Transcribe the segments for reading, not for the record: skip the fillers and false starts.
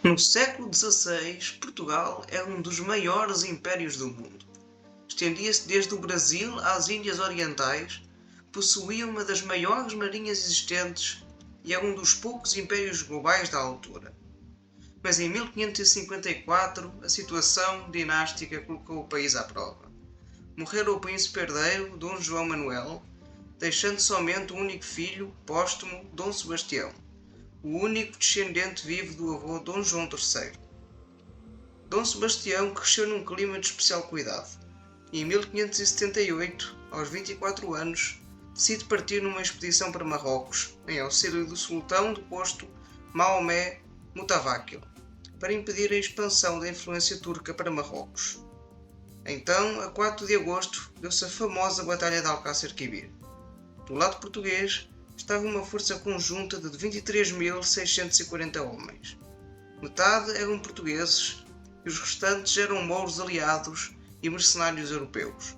No século XVI, Portugal era um dos maiores impérios do mundo. Estendia-se desde o Brasil às Índias Orientais, possuía uma das maiores marinhas existentes e era um dos poucos impérios globais da altura. Mas em 1554, a situação dinástica colocou o país à prova. Morrera o príncipe herdeiro, Dom João Manuel, deixando somente o único filho, póstumo, Dom Sebastião, o único descendente vivo do avô Dom João III. Dom Sebastião cresceu num clima de especial cuidado e em 1578, aos 24 anos, decide partir numa expedição para Marrocos, em auxílio do sultão deposto Maomé Mutaváquil, para impedir a expansão da influência turca para Marrocos. Então, a 4 de agosto, deu-se a famosa Batalha de Alcácer Quibir. Do lado português, estava uma força conjunta de 23.640 homens. Metade eram portugueses e os restantes eram mouros aliados e mercenários europeus.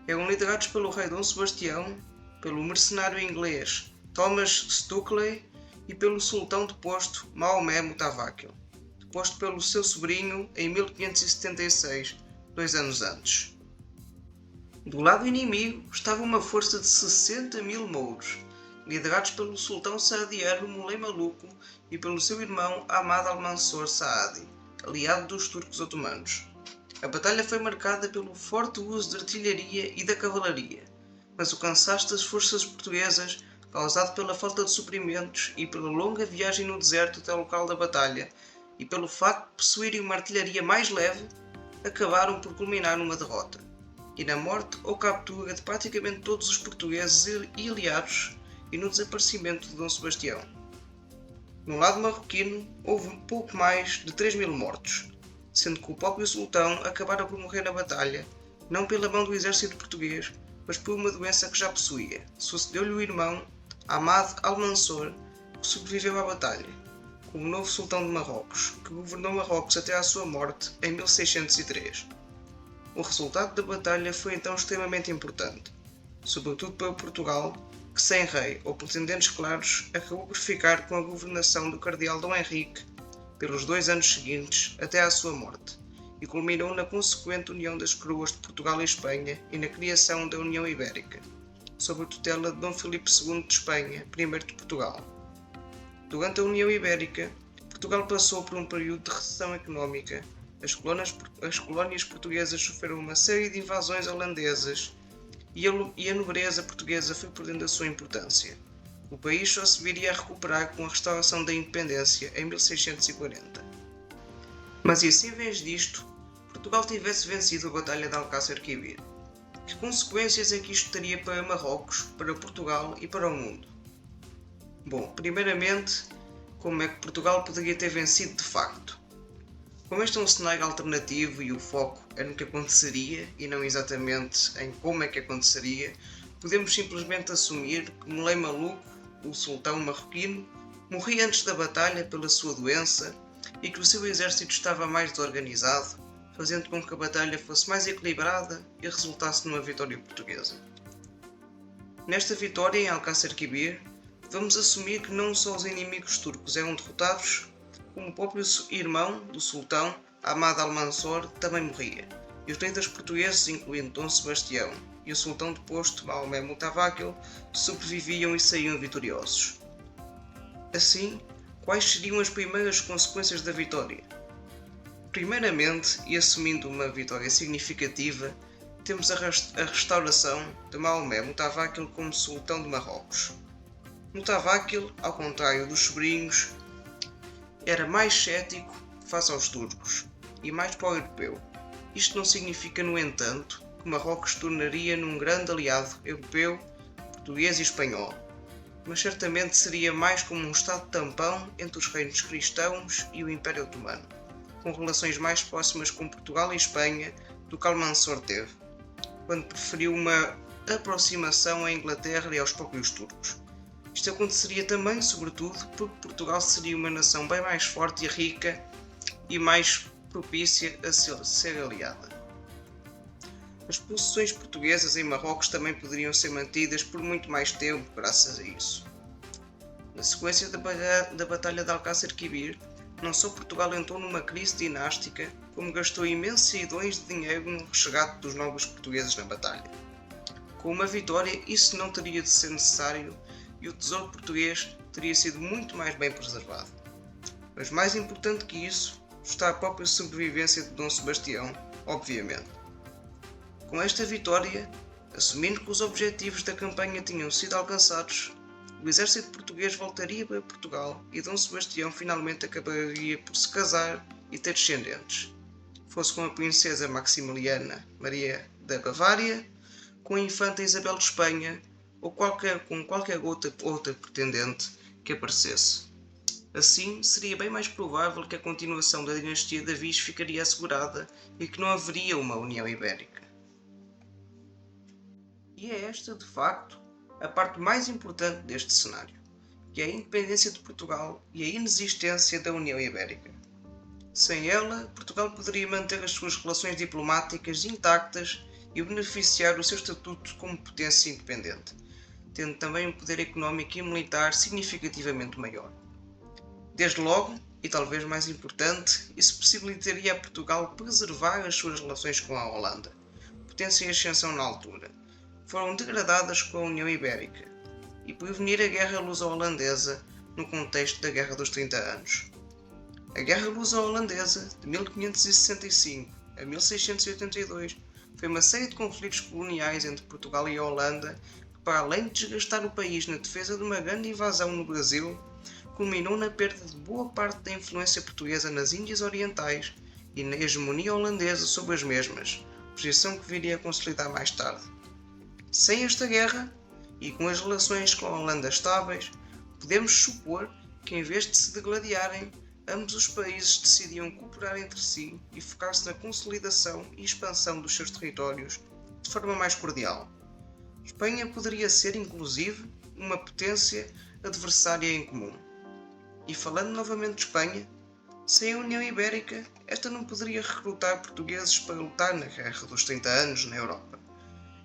Eram liderados pelo rei Dom Sebastião, pelo mercenário inglês Thomas Stukely e pelo sultão deposto Maomé Mutaváquil, deposto pelo seu sobrinho em 1576, 2 anos antes. Do lado inimigo estava uma força de 60.000 mouros, liderados pelo sultão saadiano Muley Maluco e pelo seu irmão Ahmad al-Mansur Saadi, aliado dos turcos otomanos. A batalha foi marcada pelo forte uso de artilharia e da cavalaria, mas o cansaço das forças portuguesas, causado pela falta de suprimentos e pela longa viagem no deserto até o local da batalha, e pelo facto de possuírem uma artilharia mais leve, acabaram por culminar numa derrota, e na morte ou captura de praticamente todos os portugueses e aliados e no desaparecimento de Dom Sebastião. No lado marroquino, houve um pouco mais de 3.000 mortos, sendo que o próprio sultão acabara por morrer na batalha, não pela mão do exército português, mas por uma doença que já possuía. Sucedeu-lhe o irmão, Ahmad al-Mansur, que sobreviveu à batalha, como novo sultão de Marrocos, que governou Marrocos até à sua morte em 1603. O resultado da batalha foi então extremamente importante, sobretudo para Portugal, que sem rei ou pretendentes claros acabou por ficar com a governação do cardeal Dom Henrique pelos 2 anos seguintes até à sua morte, e culminou na consequente união das coroas de Portugal e Espanha e na criação da União Ibérica, sob a tutela de Dom Filipe II de Espanha, primeiro de Portugal. Durante a União Ibérica, Portugal passou por um período de recessão económica. As colónias portuguesas sofreram uma série de invasões holandesas e a nobreza portuguesa foi perdendo a sua importância. O país só se viria a recuperar com a restauração da independência em 1640. Mas e se em vez disto, Portugal tivesse vencido a Batalha de Alcácer Quibir? Que consequências é que isto teria para Marrocos, para Portugal e para o mundo? Bom, primeiramente, como é que Portugal poderia ter vencido de facto? Como este é um cenário alternativo e o foco é no que aconteceria e não exatamente em como é que aconteceria, podemos simplesmente assumir que Muley Maluco, o sultão marroquino, morria antes da batalha pela sua doença e que o seu exército estava mais desorganizado, fazendo com que a batalha fosse mais equilibrada e resultasse numa vitória portuguesa. Nesta vitória em Alcácer Quibir, vamos assumir que não só os inimigos turcos eram derrotados, como o próprio irmão do sultão, Ahmad al-Mansur, também morria, e os líderes portugueses, incluindo Dom Sebastião e o sultão deposto, Maomé Mutaváquil, sobreviviam e saíam vitoriosos. Assim, quais seriam as primeiras consequências da vitória? Primeiramente, e assumindo uma vitória significativa, temos a restauração de Maomé Mutaváquil como sultão de Marrocos. Mutaváquil, ao contrário dos sobrinhos, era mais cético face aos turcos e mais pró-europeu. Isto não significa, no entanto, que Marrocos se tornaria num grande aliado europeu, português e espanhol, mas certamente seria mais como um estado tampão entre os reinos cristãos e o Império Otomano, com relações mais próximas com Portugal e Espanha do que Al-Mansur teve, quando preferiu uma aproximação à Inglaterra e aos próprios turcos. Isto aconteceria também, sobretudo, porque Portugal seria uma nação bem mais forte e rica e mais propícia a ser aliada. As possessões portuguesas em Marrocos também poderiam ser mantidas por muito mais tempo graças a isso. Na sequência da Batalha de Alcácer Quibir, não só Portugal entrou numa crise dinástica, como gastou imensidões de dinheiro no resgate dos nobres portugueses na batalha. Com uma vitória, isso não teria de ser necessário e o tesouro português teria sido muito mais bem preservado. Mas mais importante que isso está a própria sobrevivência de Dom Sebastião, obviamente. Com esta vitória, assumindo que os objetivos da campanha tinham sido alcançados, o exército português voltaria para Portugal e Dom Sebastião finalmente acabaria por se casar e ter descendentes, fosse com a princesa Maximiliana Maria da Bavária, com a infanta Isabel de Espanha ou com qualquer outra pretendente que aparecesse. Assim, seria bem mais provável que a continuação da dinastia de Viz ficaria assegurada e que não haveria uma União Ibérica. E é esta, de facto, a parte mais importante deste cenário, que é a independência de Portugal e a inexistência da União Ibérica. Sem ela, Portugal poderia manter as suas relações diplomáticas intactas e beneficiar do seu estatuto como potência independente, tendo também um poder económico e militar significativamente maior. Desde logo, e talvez mais importante, isso possibilitaria a Portugal preservar as suas relações com a Holanda, potência em ascensão na altura, foram degradadas com a União Ibérica, e prevenir a Guerra Luso-Holandesa no contexto da Guerra dos 30 Anos. A Guerra Luso-Holandesa, de 1565 a 1682, foi uma série de conflitos coloniais entre Portugal e a Holanda que, para além de desgastar o país na defesa de uma grande invasão no Brasil, culminou na perda de boa parte da influência portuguesa nas Índias Orientais e na hegemonia holandesa sobre as mesmas, posição que viria a consolidar mais tarde. Sem esta guerra, e com as relações com a Holanda estáveis, podemos supor que, em vez de se degladiarem, ambos os países decidiam cooperar entre si e focar-se na consolidação e expansão dos seus territórios de forma mais cordial. Espanha poderia ser, inclusive, uma potência adversária em comum. E falando novamente de Espanha, sem a União Ibérica, esta não poderia recrutar portugueses para lutar na Guerra dos 30 Anos na Europa.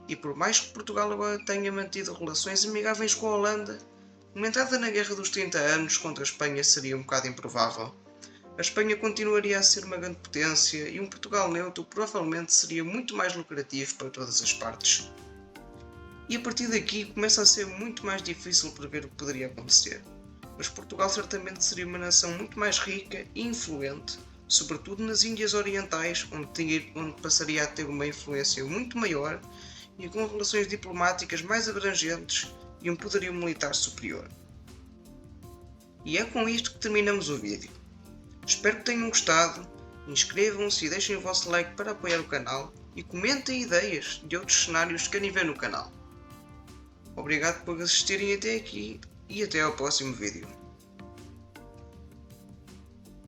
E por mais que Portugal agora tenha mantido relações amigáveis com a Holanda, uma entrada na Guerra dos 30 Anos contra a Espanha seria um bocado improvável. A Espanha continuaria a ser uma grande potência e um Portugal neutro provavelmente seria muito mais lucrativo para todas as partes. E a partir daqui começa a ser muito mais difícil prever o que poderia acontecer. Mas Portugal certamente seria uma nação muito mais rica e influente, sobretudo nas Índias Orientais, onde passaria a ter uma influência muito maior e com relações diplomáticas mais abrangentes e um poderio militar superior. E é com isto que terminamos o vídeo. Espero que tenham gostado, inscrevam-se e deixem o vosso like para apoiar o canal e comentem ideias de outros cenários que querem ver no canal. Obrigado por assistirem até aqui e até ao próximo vídeo.